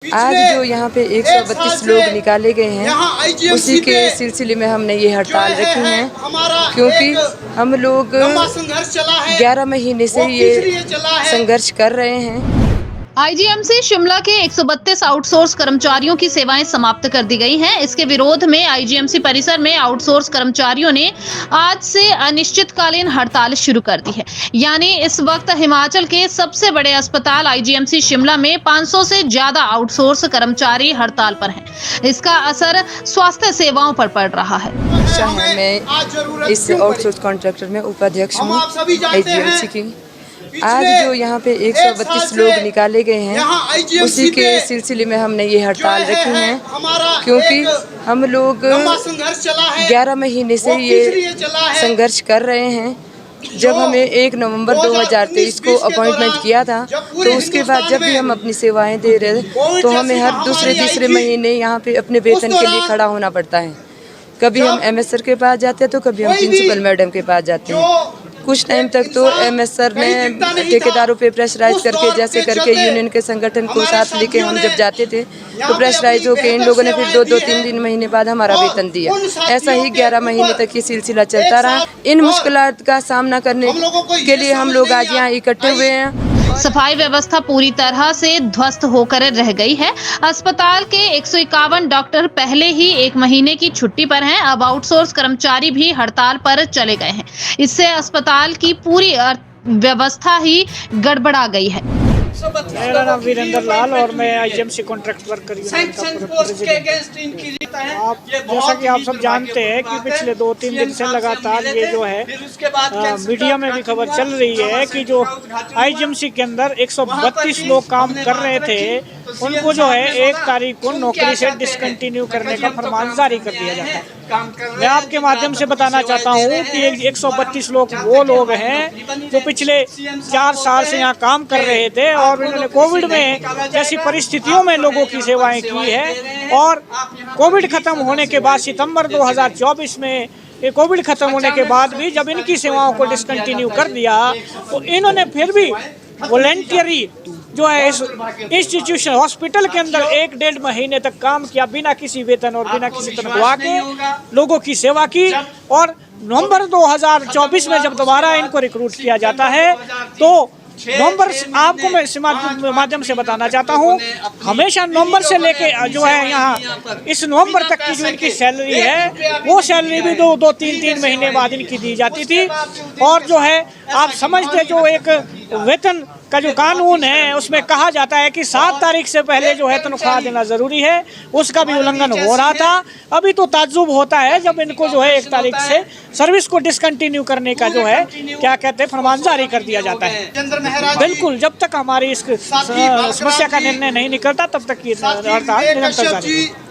आज जो यहाँ पे 132 लोग निकाले गए हैं, उसी के सिलसिले में हमने ये हड़ताल रखी है, क्योंकि हम लोग 11 महीने से ये संघर्ष कर रहे हैं। आईजीएमसी शिमला के 132 आउटसोर्स कर्मचारियों की सेवाएं समाप्त कर दी गई हैं। इसके विरोध में आईजीएमसी परिसर में आउटसोर्स कर्मचारियों ने आज से अनिश्चितकालीन हड़ताल शुरू कर दी है। यानी इस वक्त हिमाचल के सबसे बड़े अस्पताल आईजीएमसी शिमला में 500 से ज्यादा आउटसोर्स कर्मचारी हड़ताल पर हैं। इसका असर स्वास्थ्य सेवाओं पर पड़ रहा है। मैं इस आउटसोर्स कॉन्ट्रैक्टर में उपाध्यक्ष हूँ आईजीएमसी की। आज जो यहाँ पे 132 लोग निकाले गए हैं, उसी के सिलसिले में हमने ये हड़ताल रखी है, क्योंकि हम लोग 11 महीने से ये संघर्ष कर रहे हैं। जब हमें 1 नवंबर 2023 को अपॉइंटमेंट किया था, तो उसके बाद जब भी हम अपनी सेवाएं दे रहे तो हमें हर दूसरे तीसरे महीने यहाँ पे अपने वेतन के लिए खड़ा होना पड़ता है। कभी हम एमएस सर के पास जाते हैं तो कभी हम प्रिंसिपल मैडम के पास जाते हैं। कुछ टाइम तक तो एमएस सर ने ठेकेदारों पे प्रेशराइज करके, जैसे करके यूनियन के संगठन को साथ लेके हम जब जाते थे तो प्रेशराइज होके इन लोगों ने फिर 2-3 महीने बाद हमारा वेतन दिया। ऐसा ही 11 महीने तक ये सिलसिला चलता रहा। इन मुश्किलात का सामना करने के लिए हम लोग आज यहाँ इकट्ठे हुए हैं। सफाई व्यवस्था पूरी तरह से ध्वस्त होकर रह गई है। अस्पताल के 151 डॉक्टर पहले ही 1 महीने की छुट्टी पर हैं। अब आउटसोर्स कर्मचारी भी हड़ताल पर चले गए हैं। इससे अस्पताल की पूरी व्यवस्था ही गड़बड़ा गई है। मेरा नाम वीरेंद्र लाल और मैं आईजीएमसी कॉन्ट्रैक्ट वर्कर यूनियन का प्रेसिडेंट। जैसा कि आप सब जानते हैं कि पिछले 2-3 दिन से लगातार ये जो है मीडिया में भी खबर चल रही है कि जो आईजीएमसी के अंदर 132 लोग काम कर रहे थे, उनको जो है 1 तारीख को नौकरी से डिसकंटिन्यू करने का फरमान जारी कर दिया जाता है। मैं आपके माध्यम से बताना चाहता हूँ कि 132 लोग वो लोग हैं जो पिछले 4 साल से यहाँ काम कर रहे थे और इन्होंने कोविड में जैसी परिस्थितियों में लोगों की सेवाएं की है। और कोविड खत्म होने के बाद सितंबर 2024 में ये कोविड खत्म होने के बाद भी जब इनकी सेवाओं को डिसकंटिन्यू कर दिया तो इन्होंने फिर भी वॉलंटियरी जो है इस इंस्टीट्यूशन हॉस्पिटल के अंदर 1-1.5 महीने तक काम किया, बिना किसी वेतन और बिना किसी तनख्वाह के लोगों की सेवा की। और नवंबर 2024 में जब दोबारा इनको रिक्रूट किया जाता है तो नवंबर, आपको मैं इस माध्यम से बताना चाहता हूँ, हमेशा नवंबर से लेके जो है यहाँ इस नवंबर तक की जो इनकी सैलरी है वो सैलरी भी 2-3 महीने बाद इनकी दी जाती थी। और जो है आप समझते, जो एक वेतन का जो कानून है उसमें कहा जाता है कि 7 तारीख से पहले जो है तनख्वाह देना ज़रूरी है, उसका भी उल्लंघन हो रहा था। अभी तो ताज्जुब होता है जब इनको जो है 1 तारीख से सर्विस को डिसकंटिन्यू करने का जो है क्या कहते हैं फरमान जारी कर दिया जाता है। बिल्कुल, जब तक हमारी इस समस्या का निर्णय नहीं निकलता तब तक ये हड़ताल निरंतर जारी है।